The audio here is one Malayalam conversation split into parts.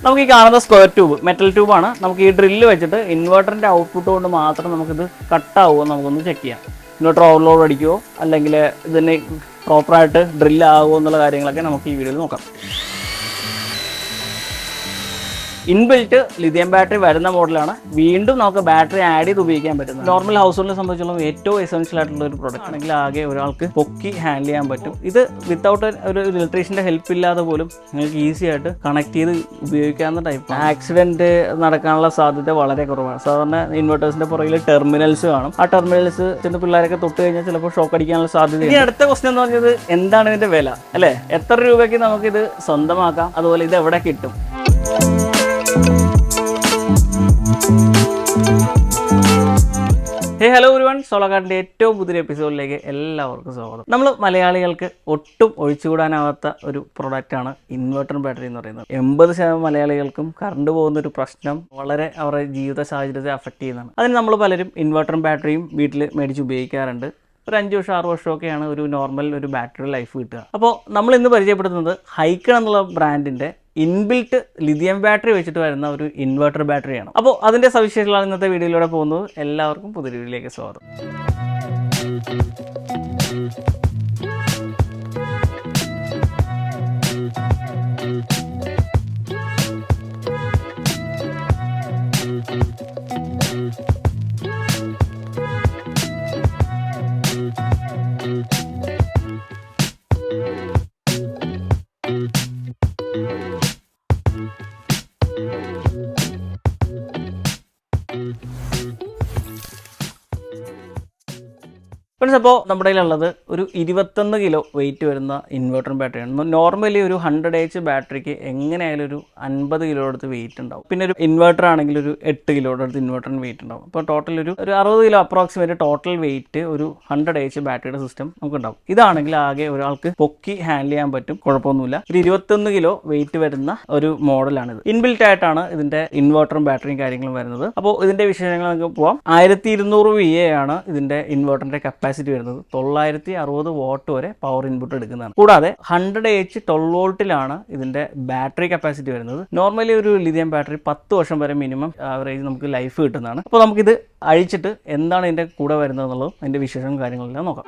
നമുക്ക് ഈ കാണുന്ന സ്ക്വയർ ട്യൂബ് മെറ്റൽ ട്യൂബാണ്. നമുക്ക് ഈ ഡ്രില്ല് വെച്ചിട്ട് ഇൻവെർട്ടറിൻ്റെ ഔട്ട്പുട്ട് കൊണ്ട് മാത്രം നമുക്കിത് കട്ടാവുമോ നമുക്കൊന്ന് ചെക്ക് ചെയ്യാം. ഇൻവെർട്ടർ ഓവർലോഡ് അടിക്കുമോ അല്ലെങ്കിൽ ഇതിന് പ്രോപ്പറായിട്ട് ഡ്രില്ലാകുമോ എന്നുള്ള കാര്യങ്ങളൊക്കെ നമുക്ക് ഈ വീഡിയോയിൽ നോക്കാം. ഇൻബിൽറ്റ് ലിഥിയം ബാറ്ററി വരുന്ന മോഡലാണ്. വീണ്ടും നമുക്ക് ബാറ്ററി ആഡ് ചെയ്ത് ഉപയോഗിക്കാൻ പറ്റുന്നത്. നോർമൽ ഹൗസ് ഹോൾഡിനെ സംബന്ധിച്ചോളം ഏറ്റവും എസെൻഷ്യൽ ആയിട്ടുള്ള ഒരു പ്രോഡക്റ്റ് ആണെങ്കിൽ ആകെ ഒരാൾക്ക് പൊക്കി ഹാൻഡിൽ ചെയ്യാൻ പറ്റും. ഇത് വിത്തൗട്ട് ഒരു ഇലക്ട്രീഷ്യൻ്റെ ഹെൽപ്പ് ഇല്ലാതെ പോലും നിങ്ങൾക്ക് ഈസി ആയിട്ട് കണക്ട് ചെയ്ത് ഉപയോഗിക്കാവുന്ന ടൈപ്പ്. ആക്സിഡന്റ് നടക്കാനുള്ള സാധ്യത വളരെ കുറവാണ്. സാധാരണ ഇൻവെർട്ടേഴ്സിന്റെ പുറകിൽ ടെർമിനൽസ് കാണും. ആ ടെർമിനൽസ് ചെന്ന് പിള്ളേരൊക്കെ തൊട്ട് കഴിഞ്ഞാൽ ചിലപ്പോൾ ഷോക്ക് അടിക്കാനുള്ള സാധ്യത. ഇനി അടുത്ത ക്വസ്റ്റ്യൻ എന്ന് പറഞ്ഞത് എന്താണ് ഇതിന്റെ വില അല്ലേ? എത്ര രൂപയ്ക്ക് നമുക്കിത് സ്വന്തമാക്കാം, അതുപോലെ ഇത് എവിടെ കിട്ടും? ഹലോ എവരിവൺ, സോളോകാർഡിൻ്റെ ഏറ്റവും പുതിയ എപ്പിസോഡിലേക്ക് എല്ലാവർക്കും സ്വാഗതം. നമ്മൾ മലയാളികൾക്ക് ഒട്ടും ഒഴിച്ചുകൂടാനാവാത്ത ഒരു പ്രൊഡക്റ്റാണ് ഇൻവെർട്ടർ ബാറ്ററി എന്ന് പറയുന്നത്. 80% മലയാളികൾക്കും കറണ്ട് പോകുന്ന ഒരു പ്രശ്നം വളരെ അവരുടെ ജീവിത സാഹചര്യത്തെ അഫക്റ്റ് ചെയ്യുന്നതാണ്. അതിന് നമ്മൾ പലരും ഇൻവെർട്ടറും ബാറ്ററിയും വീട്ടിൽ മേടിച്ച് ഉപയോഗിക്കാറുണ്ട്. ഒരു 5 വർഷം 6 വർഷമൊക്കെയാണ് ഒരു നോർമൽ ഒരു ബാറ്ററി ലൈഫ് കിട്ടുക. അപ്പോൾ നമ്മൾ ഇന്ന് പരിചയപ്പെടുത്തുന്നത് ഹൈക്കൺ എന്നുള്ള ബ്രാൻഡിൻ്റെ ഇൻബിൽറ്റ് ലിഥിയം ബാറ്ററി വെച്ചിട്ട് വരുന്ന ഒരു ഇൻവെർട്ടർ ബാറ്ററിയാണ്. അപ്പോൾ അതിൻ്റെ സവിശേഷതകളാണ് ഇന്നത്തെ വീഡിയോയിലൂടെ പോകുന്നത്. എല്ലാവർക്കും പുതിയ വീഡിയോയിലേക്ക് സ്വാഗതം. അപ്പോൾ നമ്മുടെ കയ്യിലുള്ളത് ഒരു 21 കിലോ വെയിറ്റ് വരുന്ന ഇൻവെർട്ടർ ബാറ്ററിയാണ്. നോർമലി ഒരു 100 ബാറ്ററിക്ക് എങ്ങനെയായാലും ഒരു 50 കിലോ അടുത്ത് വെയിറ്റ് ഉണ്ടാവും. പിന്നെ ഒരു ഇൻവെർട്ടർ ആണെങ്കിൽ ഒരു 8 കിലോയുടെ അടുത്ത് ഇൻവെർട്ടറിന് വെയിറ്റ് ഉണ്ടാവും. അപ്പോൾ ടോട്ടൽ ഒരു 60 കിലോ അപ്രോക്സിമേറ്റ് ടോട്ടൽ വെയിറ്റ് ഒരു 100 ബാറ്ററിയുടെ സിസ്റ്റം നമുക്ക് ഉണ്ടാവും. ഇതാണെങ്കിൽ ആകെ ഒരാൾക്ക് പൊക്കി ഹാൻഡിൽ ചെയ്യാൻ പറ്റും, കുഴപ്പമൊന്നുമില്ല. ഒരു 21 കിലോ വെയിറ്റ് വരുന്ന ഒരു മോഡലാണിത്. ഇൻബിൽറ്റ് ആയിട്ടാണ് ഇതിന്റെ ഇൻവെർട്ടറും ബാറ്ററിയും കാര്യങ്ങളും വരുന്നത്. അപ്പോൾ ഇതിന്റെ വിശേഷങ്ങൾ നമുക്ക് പോവാം. 1200 VA ആണ് ഇതിന്റെ ഇൻവെർട്ടറിന്റെ കപ്പാസിറ്റി വരുന്നത്. 960 വാട്ട് വരെ പവർ ഇൻപുട്ട് എടുക്കുന്നതാണ്. കൂടാതെ 100H 12 വോൾട്ടിലാണ് ഇതിന്റെ ബാറ്ററി കപ്പാസിറ്റി വരുന്നത്. നോർമലി ഒരു ലിഥിയം ബാറ്ററി 10 വർഷം വരെ മിനിമം ആവറേജ് നമുക്ക് ലൈഫ് കിട്ടുന്നതാണ്. അപ്പോൾ നമുക്കിത് അഴിച്ചിട്ട് എന്താണ് ഇതിന്റെ കൂടെ വരുന്നത് എന്നുള്ളതും അതിന്റെ വിശേഷവും കാര്യങ്ങളെല്ലാം നോക്കാം.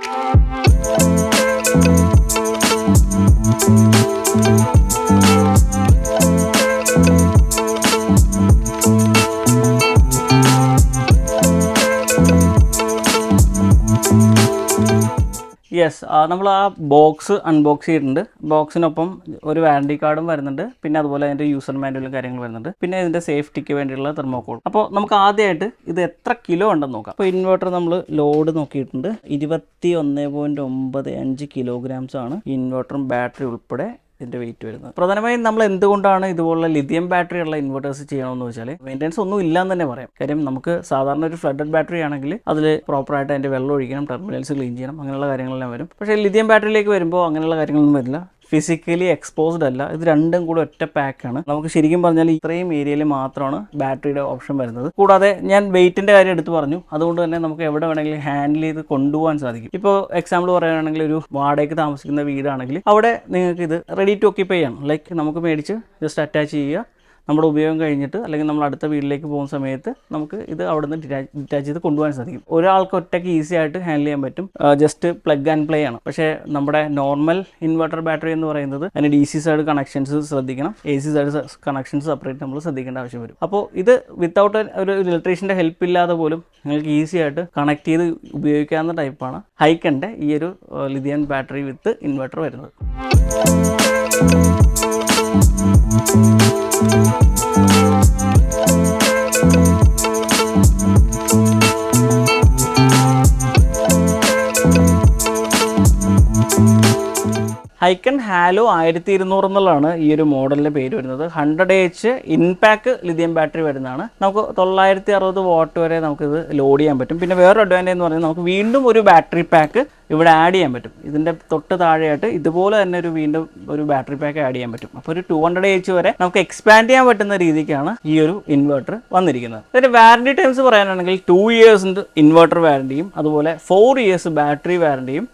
യെസ്, നമ്മൾ ആ ബോക്സ് അൺബോക്സ് ചെയ്തിട്ടുണ്ട്. ബോക്സിനൊപ്പം ഒരു വാറണ്ടി കാർഡും വരുന്നുണ്ട്. പിന്നെ അതുപോലെ അതിൻ്റെ യൂസർ മാനുവലും കാര്യങ്ങൾ വരുന്നുണ്ട്. പിന്നെ ഇതിൻ്റെ സേഫ്റ്റിക്ക് വേണ്ടിയുള്ള തെർമോക്കോൾ. അപ്പോൾ നമുക്ക് ആദ്യമായിട്ട് ഇത് എത്ര കിലോ ഉണ്ടെന്ന് നോക്കാം. അപ്പോൾ ഇൻവെർട്ടർ നമ്മൾ ലോഡ് നോക്കിയിട്ടുണ്ട്. 21.95 കിലോഗ്രാംസ് ആണ് ഇൻവെർട്ടറും ബാറ്ററി ഉൾപ്പെടെ ഇതിൻ്റെ വെയിറ്റ് വരുന്നത്. പ്രധാനമായും നമ്മൾ എന്തുകൊണ്ടാണ് ഇതുപോലുള്ള ലിഥിയം ബാറ്ററി ഉള്ള ഇൻവെർട്ടേഴ്സ് ചെയ്യണമെന്ന് വെച്ചാൽ മെയിൻ്റെനൻസ് ഒന്നും ഇല്ലാന്ന് തന്നെ പറയാം. കാര്യം നമുക്ക് സാധാരണ ഒരു ഫ്ലഡഡ് ബാറ്ററി ആണെങ്കിൽ അതിൽ പ്രോപ്പറായിട്ട് അതിൻ്റെ വെള്ളം ഒഴിക്കണം, ടെർമിനൽസ് ക്ലീൻ ചെയ്യണം, അങ്ങനെയുള്ള കാര്യങ്ങളെല്ലാം വരും. പക്ഷേ ലിഥിയം ബാറ്ററിയിലേക്ക് വരുമ്പോൾ അങ്ങനെയുള്ള കാര്യങ്ങളൊന്നും വരില്ല. ഫിസിക്കലി എക്സ്പോസ്ഡ് അല്ല, ഇത് രണ്ടും കൂടെ ഒറ്റ പാക്കാണ്. നമുക്ക് ശരിക്കും പറഞ്ഞാൽ ഇത്രയും ഏരിയയിൽ മാത്രമാണ് ബാറ്ററിയുടെ ഓപ്ഷൻ വരുന്നത്. കൂടാതെ ഞാൻ വെയിറ്റിൻ്റെ കാര്യം എടുത്ത് പറഞ്ഞു, അതുകൊണ്ട് തന്നെ നമുക്ക് എവിടെ വേണമെങ്കിലും ഹാൻഡിൽ ചെയ്ത് കൊണ്ടുപോകാൻ സാധിക്കും. ഇപ്പോൾ എക്സാമ്പിൾ പറയുകയാണെങ്കിൽ ഒരു വാടകയ്ക്ക് താമസിക്കുന്ന വീടാണെങ്കിൽ അവിടെ നിങ്ങൾക്ക് ഇത് റെഡി ടു ഓക്യുപ്പൈ ആണ്. ലൈക്ക് നമുക്ക് മേടിച്ച് ജസ്റ്റ് അറ്റാച്ച് ചെയ്യുക, നമ്മുടെ ഉപയോഗം കഴിഞ്ഞിട്ട് അല്ലെങ്കിൽ നമ്മൾ അടുത്ത വീട്ടിലേക്ക് പോകുന്ന സമയത്ത് നമുക്ക് ഇത് അവിടെ നിന്ന് ഡിറ്റാച്ച് ചെയ്ത് കൊണ്ടുപോകാൻ സാധിക്കും. ഒരാൾക്ക് ഒറ്റയ്ക്ക് ഈസി ആയിട്ട് ഹാൻഡിൽ ചെയ്യാൻ പറ്റും. ജസ്റ്റ് പ്ലഗ് ആൻഡ് പ്ലേ ആണ്. പക്ഷേ നമ്മുടെ നോർമൽ ഇൻവെർട്ടർ ബാറ്ററി എന്ന് പറയുന്നത് അതിന് DC സൈഡ് കണക്ഷൻസ് ശ്രദ്ധിക്കണം, AC സൈഡ് കണക്ഷൻസ് സെപ്പറേറ്റ് നമ്മൾ ശ്രദ്ധിക്കേണ്ട ആവശ്യം വരും. അപ്പോൾ ഇത് വിത്തൗട്ട് ഒരു ഇലക്ട്രീഷ്യൻ്റെ ഹെൽപ്പ് ഇല്ലാതെ പോലും നിങ്ങൾക്ക് ഈസി ആയിട്ട് കണക്ട് ചെയ്ത് ഉപയോഗിക്കാവുന്ന ടൈപ്പാണ് ഹൈക്കൻ്റെ ഈ ഒരു ലിഥിയം ബാറ്ററി വിത്ത് ഇൻവെർട്ടർ വരുന്നത്. ഹൈക്കൺ ഹാലോ 1200 എന്നുള്ളതാണ് ഈ ഒരു മോഡലിൻ്റെ പേര് വരുന്നത്. 100H ഇൻപാക്ക് ലിഥിയം ബാറ്ററി വരുന്നതാണ്. നമുക്ക് 960 വാട്ട് വരെ നമുക്കിത് ലോഡ് ചെയ്യാൻ പറ്റും. പിന്നെ വേറൊരു അഡ്വാൻറ്റേജ് എന്ന് പറഞ്ഞാൽ നമുക്ക് വീണ്ടും ഒരു ബാറ്ററി പാക്ക് ഇവിടെ ആഡ് ചെയ്യാൻ പറ്റും. ഇതിൻ്റെ തൊട്ട് താഴെയായിട്ട് ഇതുപോലെ തന്നെ വീണ്ടും ഒരു ബാറ്ററി പാക്ക് ആഡ് ചെയ്യാൻ പറ്റും. അപ്പോൾ ഒരു 200H വരെ നമുക്ക് എക്സ്പാൻഡ് ചെയ്യാൻ പറ്റുന്ന രീതിക്കാണ് ഈ ഒരു ഇൻവെർട്ടർ വന്നിരിക്കുന്നത്. അതിൻ്റെ വാറണ്ടി ടൈംസ് പറയാനാണെങ്കിൽ 2 ഇയേഴ്സിൻ്റെ ഇൻവെർട്ടർ വാറണ്ടിയും അതുപോലെ 4 ഇയേഴ്സ് ബാറ്ററി വാറണ്ടിയും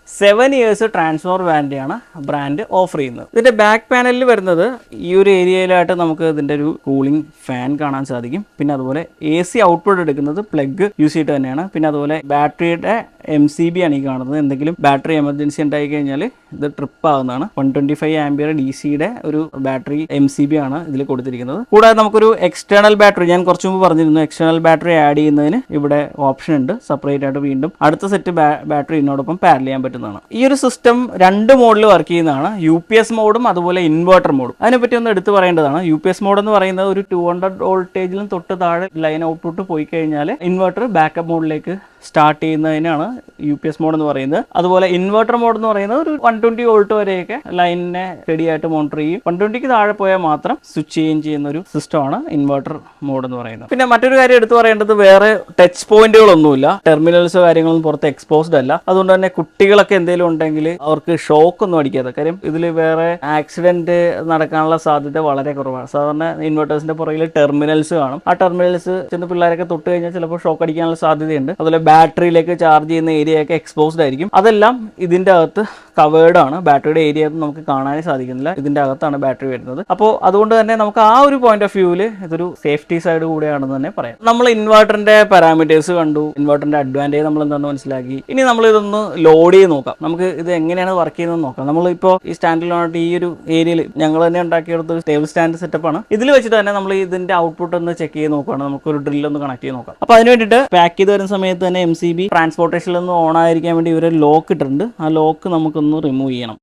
7 ഇയേഴ്സ് ട്രാൻസ്ഫോർ വാറന്റിയാണ് ബ്രാൻഡ് ഓഫർ ചെയ്യുന്നത്. ഇതിൻ്റെ ബാക്ക് പാനലിൽ വരുന്നത് ഈ ഒരു ഏരിയയിലായിട്ട് നമുക്ക് ഇതിൻ്റെ ഒരു കൂളിംഗ് ഫാൻ കാണാൻ സാധിക്കും. പിന്നെ അതുപോലെ AC ഔട്ട്പുട്ട് എടുക്കുന്നത് പ്ലഗ് യൂസ് ചെയ്തിട്ട് തന്നെയാണ്. പിന്നെ അതുപോലെ ബാറ്ററിയുടെ MCB ആണ് ഈ കാണുന്നത്. എന്തെങ്കിലും ബാറ്ററി എമർജൻസി ഉണ്ടായി കഴിഞ്ഞാൽ ഇത് ട്രിപ്പ് ആവുന്നതാണ്. 125 ആംപിയർ DC-യുടെ ഒരു ബാറ്ററി MCB ആണ് ഇതിൽ കൊടുത്തിരിക്കുന്നത്. കൂടാതെ നമുക്കൊരു എക്സ്റ്റേണൽ ബാറ്ററി, ഞാൻ കുറച്ച് മുമ്പ് പറഞ്ഞിരുന്നു, എക്സ്റ്റേണൽ ബാറ്ററി ആഡ് ചെയ്യുന്നതിന് ഇവിടെ ഓപ്ഷൻ ഉണ്ട്. സെപ്പറേറ്റ് ആയിട്ട് വീണ്ടും അടുത്ത സെറ്റ് ബാറ്ററി ഇതിനോടൊപ്പം പാരൽ ചെയ്യാൻ പറ്റുന്നതാണ്. ഈ ഒരു സിസ്റ്റം 2 മോഡിൽ വർക്ക് ചെയ്യുന്നതാണ്, UPS മോഡും അതുപോലെ ഇൻവെർട്ടർ മോഡും. അതിനെപ്പറ്റി ഒന്ന് എടുത്തു പറയേണ്ടതാണ്. UPS മോഡ് എന്ന് പറയുന്നത് ഒരു 200 വോൾട്ടേജിലും തൊട്ട് താഴെ ലൈൻ ഔട്ട്പുട്ട് പോയി കഴിഞ്ഞാൽ ഇൻവെർട്ടർ ബാക്കപ്പ് മോഡിലേക്ക് സ്റ്റാർട്ട് ചെയ്യുന്നതിനാണ് UPS മോഡ് എന്ന് പറയുന്നത്. അതുപോലെ ഇൻവെർട്ടർ മോഡ് എന്ന് പറയുന്നത് ഒരു 120 വോൾട്ട് വരെയൊക്കെ ലൈനിനെ സ്റ്റഡി ആയിട്ട് മോണിറ്റർ ചെയ്യും. 120ക്ക് താഴെ പോയാൽ മാത്രം സ്വിച്ച് ചെയ്യുന്ന ഒരു സിസ്റ്റമാണ് ഇൻവെർട്ടർ മോഡ് എന്ന് പറയുന്നത്. പിന്നെ മറ്റൊരു കാര്യം എടുത്തു പറയേണ്ടത്, വേറെ ടച്ച് പോയിന്റുകളൊന്നുമില്ല, ടെർമിനൽസോ കാര്യങ്ങളൊന്നും പുറത്ത് എക്സ്പോസ്ഡ് അല്ല. അതുകൊണ്ട് തന്നെ കുട്ടികളൊക്കെ എന്തെങ്കിലും ഉണ്ടെങ്കിൽ അവർക്ക് ഷോക്ക് ഒന്നും അടിക്കാതെ, കാര്യം ഇതിൽ വേറെ ആക്സിഡന്റ് നടക്കാനുള്ള സാധ്യത വളരെ കുറവാണ്. സാധാരണ ഇൻവെർട്ടേഴ്സിന്റെ പുറകിൽ ടെർമിനൽസ് കാണും. ആ ടെർമിനൽസ് ചെന്ന് പിള്ളേരൊക്കെ തൊട്ട് കഴിഞ്ഞാൽ ചിലപ്പോൾ ഷോക്ക് അടിക്കാനുള്ള സാധ്യതയുണ്ട്. അതുപോലെ ബാറ്ററിയിലേക്ക് ചാർജ് ചെയ്യുന്ന ഏരിയയൊക്കെ എക്സ്പോസ്ഡ് ആയിരിക്കും. അതെല്ലാം ഇതിന്റെ അകത്ത് കവേർഡ് ആണ്. ബാറ്ററിയുടെ ഏരിയ നമുക്ക് കാണാനേ സാധിക്കുന്നില്ല, ഇതിന്റെ അകത്താണ് ബാറ്ററി വരുന്നത്. അപ്പോൾ അതുകൊണ്ട് തന്നെ നമുക്ക് ആ ഒരു പോയിന്റ് ഓഫ് വ്യൂവിൽ ഇതൊരു സേഫ്റ്റി സൈഡ് കൂടെയാണെന്ന് തന്നെ പറയാം. നമ്മൾ ഇൻവെർട്ടറിന്റെ പാരാമീറ്റേഴ്സ് കണ്ടു, ഇൻവെർട്ടറിന്റെ അഡ്വാൻറ്റേജ് നമ്മൾ എന്താണെന്ന് മനസ്സിലാക്കി. ഇനി നമ്മൾ ഇതൊന്ന് ലോഡ് ചെയ്ത് നോക്കാം, നമുക്ക് ഇത് എങ്ങനെയാണ് വർക്ക് ചെയ്യുന്നത് നോക്കാം. നമ്മളിപ്പോൾ ഈ സ്റ്റാൻഡിലോട്ട് ഈ ഒരു ഏരിയയിൽ ഞങ്ങൾ തന്നെ ഉണ്ടാക്കിയെടുത്ത ഒരു ടേബിൾ സ്റ്റാൻഡ് സെറ്റപ്പ് ആണ്. ഇതിൽ വെച്ചിട്ട് തന്നെ നമ്മൾ ഇതിന്റെ ഔട്ട്പുട്ട് ഒന്ന് ചെക്ക് ചെയ്ത് നോക്കുകയാണ്. നമുക്കൊരു ഡ്രിൽ ഒന്ന് കണക്ട് ചെയ്ത് നോക്കാം. അപ്പോൾ അതിന് വേണ്ടിയിട്ട് പാക്ക് ചെയ്ത് വരുന്ന സമയത്ത് തന്നെ MCB ട്രാൻസ്പോർട്ടേഷനിൽ നിന്ന് ഓൺ ആയിരിക്കാൻ വേണ്ടി ഇവർ ലോക്ക് ഇട്ടിട്ടുണ്ട്. ആ ലോക്ക് നമുക്കൊന്ന് റിമൂവ് ചെയ്യണം.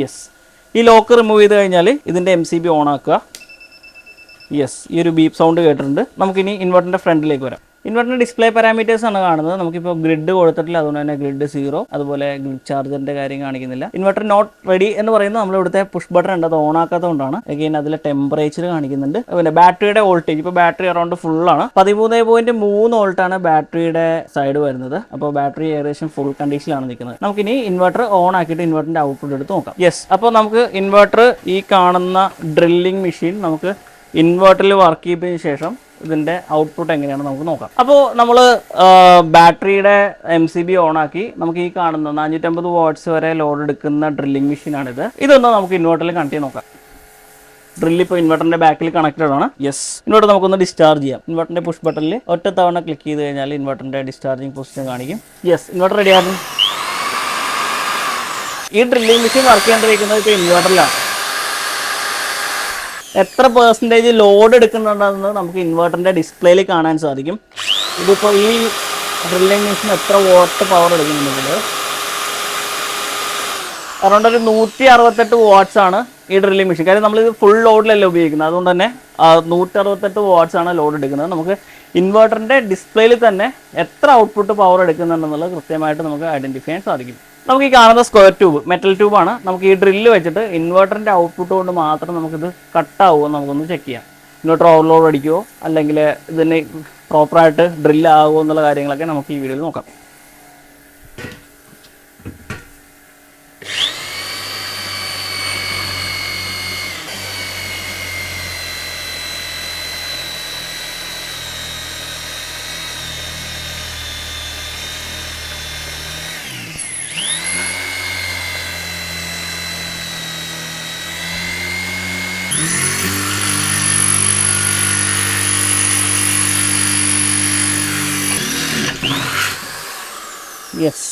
യെസ്, ഈ ലോക്ക് റിമൂവ് ചെയ്ത് കഴിഞ്ഞാൽ ഇതിൻ്റെ MCB ഓൺ ആക്കുക. യെസ്, ഈ ഒരു ബീപ്പ് സൗണ്ട് കേട്ടിട്ടുണ്ട്. നമുക്കിനി ഇൻവെർട്ടറിൻ്റെ ഫ്രണ്ടിലേക്ക് വരാം. ഇൻവെർട്ടറിൻ്റെ ഡിസ്പ്ലേ പാരാമീറ്റേഴ്സ് ആണ് കാണുന്നത്. നമുക്കിപ്പോൾ ഗ്രിഡ് കൊടുത്തിട്ടില്ല, അതുകൊണ്ട് തന്നെ ഗ്രിഡ് 0, അതുപോലെ ഗ്രിഡ് ചാർജറിൻ്റെ കാര്യം കാണിക്കുന്നില്ല. ഇൻവെർട്ടർ നോട്ട് റെഡി എന്ന് പറയുന്നത് നമ്മൾ ഇവിടുത്തെ പുഷ് ബട്ടൺ ഉണ്ട്, അത് ഓൺ ആക്കാത്തതുകൊണ്ടാണ്. അഗെയിൻ അതിലെ ടെമ്പറേച്ചർ കാണിക്കുന്നുണ്ട്. പിന്നെ ബാറ്ററിയുടെ വോൾട്ടേജ്, ഇപ്പോൾ ബാറ്ററി അറൗണ്ട് ഫുള്ളാണ്. 13.3 വോൾട്ടാണ് ബാറ്ററിയുടെ സൈഡ് വരുന്നത്. അപ്പോൾ ബാറ്ററി ഏകദേശം ഫുൾ കണ്ടീഷനിലാണ് നിൽക്കുന്നത്. നമുക്കിനി ഇൻവെർട്ടർ ഓൺ ആക്കിയിട്ട് ഇൻവെർട്ടറിൻ്റെ ഔട്ട്പുട്ട് എടുത്ത് നോക്കാം. യെസ്, അപ്പോൾ നമുക്ക് ഇൻവെർട്ടർ, ഈ കാണുന്ന ഡ്രില്ലിംഗ് മെഷീൻ നമുക്ക് ഇൻവെർട്ടറിൽ വർക്ക് ചെയ്തതിന് ശേഷം ഇതിൻ്റെ ഔട്ട്പുട്ട് എങ്ങനെയാണ് നമുക്ക് നോക്കാം. അപ്പോൾ നമ്മൾ ബാറ്ററിയുടെ MCB ഓൺ ആക്കി. നമുക്ക് ഈ കാണുന്ന 450 വാട്ട്സ് വരെ ലോഡ് എടുക്കുന്ന ഡ്രില്ലിംഗ് മെഷീനാണിത്. ഇതൊന്ന് നമുക്ക് ഇൻവെർട്ടറിൽ കണക്ട് ചെയ്ത് നോക്കാം. ഡ്രില്ല് ഇപ്പോൾ ഇൻവെർട്ടറിൻ്റെ ബാക്കിൽ കണക്റ്റഡ് ആണ്. യെസ്, ഇൻവെർട്ടർ നമുക്കൊന്ന് ഡിസ്ചാർജ് ചെയ്യാം. ഇൻവെർട്ടറിൻ്റെ പുഷ് ബട്ടണിൽ ഒറ്റ തവണ ക്ലിക്ക് ചെയ്ത് കഴിഞ്ഞാൽ ഇൻവെർട്ടറിൻ്റെ ഡിസ്ചാർജിങ് പൊസിഷൻ കാണിക്കും. യെസ്, ഇൻവെർട്ടർ റെഡിയാകും. ഈ ഡ്രില്ലിംഗ് മെഷീൻ വർക്ക് ചെയ്യേണ്ടിയിരിക്കുന്നത് ഇപ്പോൾ ഇൻവെർട്ടറിലാണ്. എത്ര പെർസെൻറ്റേജ് ലോഡ് എടുക്കുന്നുണ്ടെന്ന് നമുക്ക് ഇൻവെർട്ടറിൻ്റെ ഡിസ്പ്ലേയിൽ കാണാൻ സാധിക്കും. ഇതിപ്പോൾ ഈ ഡ്രില്ലിംഗ് മെഷീൻ എത്ര വാട്ട് പവർ എടുക്കുന്നുണ്ടെങ്കിൽ അറൗണ്ട് ഒരു 168 വാട്ട്സ് ആണ് ഈ ഡ്രില്ലിംഗ് മെഷീൻ. കാര്യം നമ്മളിത് ഫുൾ ലോഡിലല്ല ഉപയോഗിക്കുന്നത്, അതുകൊണ്ട് തന്നെ 168 വാട്ട്സ് ആണ് ലോഡ് എടുക്കുന്നത്. നമുക്ക് ഇൻവെർട്ടറിൻ്റെ ഡിസ്പ്ലേയിൽ തന്നെ എത്ര ഔട്ട്പുട്ട് പവർ എടുക്കുന്നുണ്ടെന്നുള്ളത് കൃത്യമായിട്ട് നമുക്ക് ഐഡൻറ്റിഫൈ ചെയ്യാൻ സാധിക്കും. നമുക്ക് ഈ കാണുന്ന സ്ക്വയർ ട്യൂബ്, മെറ്റൽ ട്യൂബാണ്. നമുക്ക് ഈ ഡ്രില്ല് വെച്ചിട്ട് ഇൻവെർട്ടറിൻ്റെ ഔട്ട്പുട്ട് കൊണ്ട് മാത്രം നമുക്കിത് കട്ടാവുമോ നമുക്കൊന്ന് ചെക്ക് ചെയ്യാം. ഇൻവെർട്ടർ ഓവർലോഡ് അടിക്കുമോ അല്ലെങ്കിൽ ഇതിന് പ്രോപ്പറായിട്ട് ഡ്രില്ല് ആകുമോ എന്നുള്ള കാര്യങ്ങളൊക്കെ നമുക്ക് ഈ വീഡിയോയിൽ നോക്കാം. യെസ്,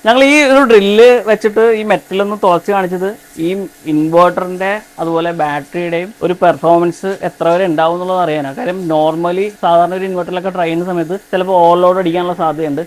ഞങ്ങൾ ഈ ഒരു ഡ്രില്ല് വെച്ചിട്ട് ഈ മെറ്റലൊന്ന് തുളച്ച് കാണിച്ചത് ഈ ഇൻവെർട്ടറിൻ്റെ അതുപോലെ ബാറ്ററിയുടെയും ഒരു പെർഫോമൻസ് എത്ര വരെ ഉണ്ടാവും എന്നുള്ളത് അറിയാനാണ്. കാര്യം നോർമലി സാധാരണ ഒരു ഇൻവെർട്ടറിലൊക്കെ ട്രൈ ചെയ്യുന്ന സമയത്ത് ചിലപ്പോൾ ഓവർലോഡ് അടിക്കാനുള്ള സാധ്യതയുണ്ട്,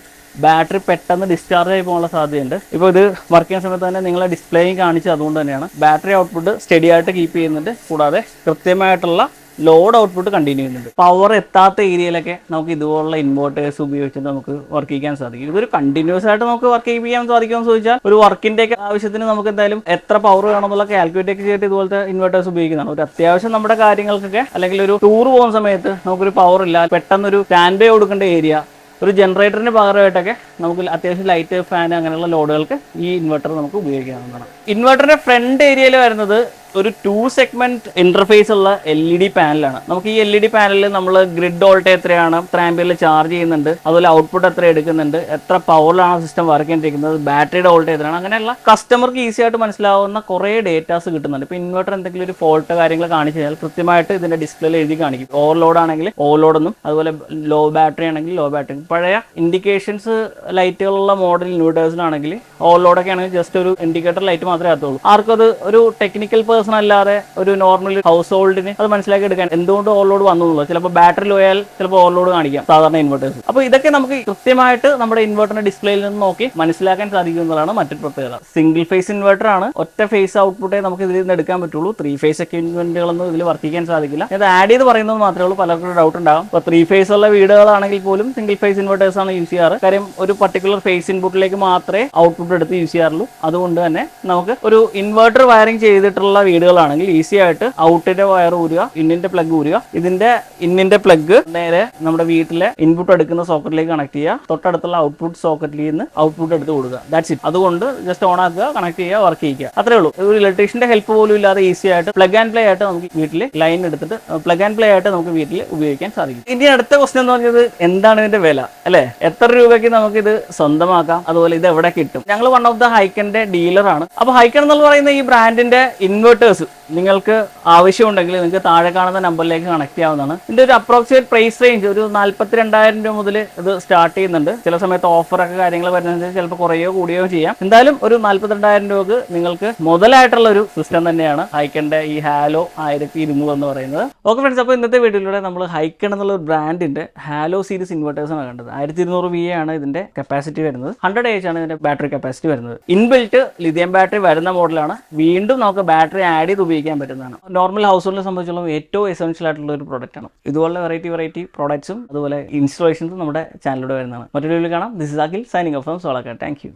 ബാറ്ററി പെട്ടെന്ന് ഡിസ്ചാർജ് ആയി പോകാനുള്ള സാധ്യതയുണ്ട്. ഇപ്പോൾ ഇത് വർക്ക് ചെയ്യുന്ന സമയത്ത് തന്നെ നിങ്ങളെ ഡിസ്പ്ലേയും കാണിച്ചത് അതുകൊണ്ട് തന്നെയാണ്. ബാറ്ററി ഔട്ട്പുട്ട് സ്റ്റഡി ആയിട്ട് കീപ്പ് ചെയ്യുന്നുണ്ട്, കൂടാതെ കൃത്യമായിട്ടുള്ള ലോഡ് ഔട്ട്പുട്ട് കണ്ടിന്യൂ ചെയ്യുന്നുണ്ട്. പവർ എത്താത്ത ഏരിയയിലൊക്കെ നമുക്ക് ഇതുപോലുള്ള ഇൻവെർട്ടേഴ്സ് ഉപയോഗിച്ചിട്ട് നമുക്ക് വർക്ക് ചെയ്യാൻ സാധിക്കും. ഇതൊരു കണ്ടിന്യൂസ് ആയിട്ട് നമുക്ക് വർക്ക് ചെയ്യാൻ സാധിക്കുമെന്ന് ചോദിച്ചാൽ ഒരു വർക്കിൻ്റെ ഒക്കെ ആവശ്യത്തിന് നമുക്ക് എന്തായാലും എത്ര പവർ വേണമെന്നുള്ള കാൽക്കുലേറ്റ് ഒക്കെ ചെയ്തിട്ട് ഇതുപോലത്തെ ഇൻവെർട്ടേഴ്സ് ഉപയോഗിക്കുന്നതാണ്. ഒരു അത്യാവശ്യം നമ്മുടെ കാര്യങ്ങൾക്കൊക്കെ അല്ലെങ്കിൽ ഒരു ടൂർ പോകുന്ന സമയത്ത് നമുക്കൊരു പവർ ഇല്ല, പെട്ടെന്നൊരു സ്റ്റാൻഡ് ബൈ കൊടുക്കേണ്ട ഏരിയ, ഒരു ജനറേറ്ററിന് പകരമായിട്ടൊക്കെ നമുക്ക് അത്യാവശ്യം ലൈറ്റ് ഫാൻ അങ്ങനെയുള്ള ലോഡുകൾക്ക് ഈ ഇൻവെർട്ടർ നമുക്ക് ഉപയോഗിക്കാവുന്നതാണ്. ഇൻവെർട്ടറിന്റെ ഫ്രണ്ട് ഏരിയയിൽ വരുന്നത് ഒരു 2 സെഗ്മെന്റ് ഇന്റർഫേസ് ഉള്ള LED പാനലാണ്. നമുക്ക് ഈ LED പാനലിൽ നമ്മൾ ഗ്രിഡ് വോൾട്ടേജ് എത്രയാണ്, എത്ര ആംപിയറിൽ ചാർജ് ചെയ്യുന്നുണ്ട്, അതുപോലെ ഔട്ട്പുട്ട് എത്ര എടുക്കുന്നുണ്ട്, എത്ര പവറിലാണ് സിസ്റ്റം വർക്ക് ചെയ്തിരിക്കുന്നത്, ബാറ്ററിയുടെ വോൾട്ടേജ് എത്രയാണ്, അങ്ങനെയുള്ള കസ്റ്റമർക്ക് ഈസി ആയിട്ട് മനസ്സിലാവുന്ന കുറേ ഡേറ്റാസ് കിട്ടുന്നുണ്ട്. ഇപ്പോൾ ഇൻവെർട്ടർ എന്തെങ്കിലും ഒരു ഫോൾട്ട് കാര്യങ്ങൾ കാണിച്ചു കഴിഞ്ഞാൽ കൃത്യമായിട്ട് ഇതിന്റെ ഡിസ്പ്ലേയിൽ എഴുതി കാണിക്കും. ഓവർലോഡ് ആണെങ്കിൽ ഓവർലോഡ് എന്നും, അതുപോലെ ലോ ബാറ്ററി ആണെങ്കിൽ ലോ ബാറ്ററി. പഴയ ഇൻഡിക്കേഷൻസ് ലൈറ്റുകളുള്ള മോഡൽ ഇൻവെർട്ടേഴ്സിലാണെങ്കിൽ ഓവർലോഡൊക്കെ ആണെങ്കിൽ ജസ്റ്റ് ഒരു ഇൻഡിക്കേറ്റർ ലൈറ്റ് മാത്രമേ ആകത്തുള്ളൂ. ആർക്കും അത് ഒരു ടെക്നിക്കൽ പേഴ്സൺ അല്ലാതെ ഒരു നോർമൽ ഹൗസ് ഹോൾഡിന് അത് മനസ്സിലാക്കി എടുക്കാൻ എന്തുകൊണ്ട് ഓവർലോഡ് വന്നു എന്നുള്ളത്. ചിലപ്പോൾ ബാറ്ററി ലോ ആയാൽ ചിലപ്പോൾ ഓവർലോഡ് കാണിക്കാം സാധാരണ ഇൻവെർട്ടേഴ്സ്. അപ്പോൾ ഇതൊക്കെ നമുക്ക് കൃത്യമായിട്ട് നമ്മുടെ ഇൻവെർട്ടറിന്റെ ഡിസ്പ്ലേയിൽ നിന്ന് നോക്കി മനസ്സിലാക്കാൻ സാധിക്കുന്നതാണ് മറ്റൊരു പ്രത്യേകത. സിംഗിൾ ഫേസ് ഇൻവെർട്ടർ ആണ്, ഒറ്റ ഫേസ് ഔട്ട്പുട്ടേ നമുക്ക് ഇതിൽ നിന്ന് എടുക്കാൻ പറ്റുള്ളൂ. 3 ഫേസ് എക്യുപ്മെന്റുകളൊന്നും ഇതിൽ വർക്ക് ചെയ്യാൻ സാധിക്കില്ല. ഇത് ആഡ് ചെയ്ത് പറയുന്നത് മാത്രമേ ഉള്ളൂ, പലർക്കും ഡൗട്ട് ഉണ്ടാകും. ഇപ്പോൾ 3 ഫേസ് ഉള്ള വീടുകളാണെങ്കിൽ പോലും സിംഗിൾ ഫേസ് ഇൻവെർട്ടേഴ്സ് ആണ് യൂസ് ചെയ്യാറ്. കാര്യം ഒരു പർട്ടിക്കുലർ ഫേസ് ഇൻപുട്ടിലേക്ക് മാത്രമേ ഔട്ട്പുട്ട് എടുത്ത് യൂസ് ചെയ്യാറുള്ളൂ. അതുകൊണ്ട് തന്നെ നമുക്ക് ഒരു ഇൻവെർട്ടർ വയറിംഗ് ചെയ്തിട്ടുള്ള വീടുകളാണെങ്കിൽ ഈസി ആയിട്ട് ഔട്ടിന്റെ വയർ ഊരുക, ഇന്നിന്റെ പ്ലഗ് ഊരുക, ഇതിന്റെ ഇന്നിന്റെ പ്ലഗ് നേരെ നമ്മുടെ വീട്ടിലെ ഇൻപുട്ട് എടുക്കുന്ന സോക്കറ്റിലേക്ക് കണക്ട് ചെയ്യുക, തൊട്ടടുത്തുള്ള ഔട്ട്പുട്ട് സോക്കറ്റിൽ നിന്ന് ഔട്ട്പുട്ട് എടുത്ത് കൊടുക്കുക. That's it. അതുകൊണ്ട് ജസ്റ്റ് ഓൺ ആക്കുക, കണക്ട് ചെയ്യുക, വർക്ക് ചെയ്യുക, അത്രേ ഉള്ളൂ. ഒരു ഇലക്ട്രീഷ്യന്റെ ഹെൽപ്പ് പോലും ഇല്ലാതെ ഈസി ആയിട്ട് പ്ലഗ് ആൻഡ് പ്ലേ ആയിട്ട് നമുക്ക് വീട്ടിൽ ലൈൻ എടുത്തിട്ട് പ്ലഗ് ആൻഡ് പ്ലേ ആയിട്ട് നമുക്ക് വീട്ടിൽ ഉപയോഗിക്കാൻ സാധിക്കും. ഇനി അടുത്ത ക്വസ്റ്റ്യൻ എന്ന് പറഞ്ഞത് എന്താണ് ഇതിന്റെ വില അല്ലെ? എത്ര രൂപയ്ക്ക് നമുക്ക് ഇത് സ്വന്തമാക്കാം, അതുപോലെ ഇത് എവിടെ കിട്ടും? ഞങ്ങൾ വൺ ഓഫ് ദ ഹൈക്കന്റെ ഡീലറാണ്. അപ്പൊ ഹൈക്കൻ എന്ന് പറയുന്ന ഈ ബ്രാൻഡിന്റെ ഇൻവെർട്ടേഴ്സ് നിങ്ങൾക്ക് ആവശ്യമുണ്ടെങ്കിൽ നിങ്ങൾക്ക് താഴെ കാണുന്ന നമ്പറിലേക്ക് കണക്ട് ചെയ്യാവുന്നതാണ്. ഇതിന്റെ ഒരു അപ്രോക്സിമേറ്റ് പ്രൈസ് റേഞ്ച് ഒരു 42,000 രൂപ മുതൽ ഇത് സ്റ്റാർട്ട് ചെയ്യുന്നുണ്ട്. ചില സമയത്ത് ഓഫറൊക്കെ കാര്യങ്ങൾ വരുന്നതിന് ചിലപ്പോൾ കുറയോ കൂടിയോ ചെയ്യാം. എന്തായാലും ഒരു 42,000 രൂപക്ക് നിങ്ങൾക്ക് മുതലായിട്ടുള്ള ഒരു സിസ്റ്റം തന്നെയാണ് ഹൈക്കന്റെ ഈ ഹാലോ 1200 എന്ന് പറയുന്നത്. ഓക്കെ ഫ്രണ്ട്സ്, അപ്പോൾ ഇന്നത്തെ വീഡിയോയിലൂടെ നമ്മൾ ഹൈക്കൺ എന്നുള്ള ഒരു ബ്രാൻഡിന്റെ ഹാലോ സീരീസ് ഇൻവെർട്ടേഴ്സ് ആണ് കണ്ടത്. 1200 VA ആണ് ഇതിന്റെ കപ്പാസിറ്റി വരുന്നത്. 100 AH ആണ് ഇതിന്റെ ബാറ്ററി കപ്പാസിറ്റി വരുന്നത്. ഇൻബിൽറ്റ് ലിഥിയം ബാറ്ററി വരുന്ന മോഡലാണ്. വീണ്ടും നമുക്ക് ബാറ്ററി ആഡ് ചെയ്ത് ഉപയോഗിക്കാൻ പറ്റുന്നതാണ്. നോർമൽ ഹൗസ് ഹോൾഡിനെ സംബന്ധിച്ചോളം ഏറ്റവും എസെൻഷ്യൽ ആയിട്ടുള്ള ഒരു പ്രോഡക്റ്റ് ആണ്. ഇതുപോലെ വെറൈറ്റി പ്രോഡക്ട്സും അതുപോലെ ഇൻസ്റ്റലേഷൻസും നമ്മുടെ ചാനലിലൂടെ വരുന്നതാണ്. മറ്റൊരു വീഡിയോയിൽ കാണാം. This is Akhil signing off from Solakkad. Thank U.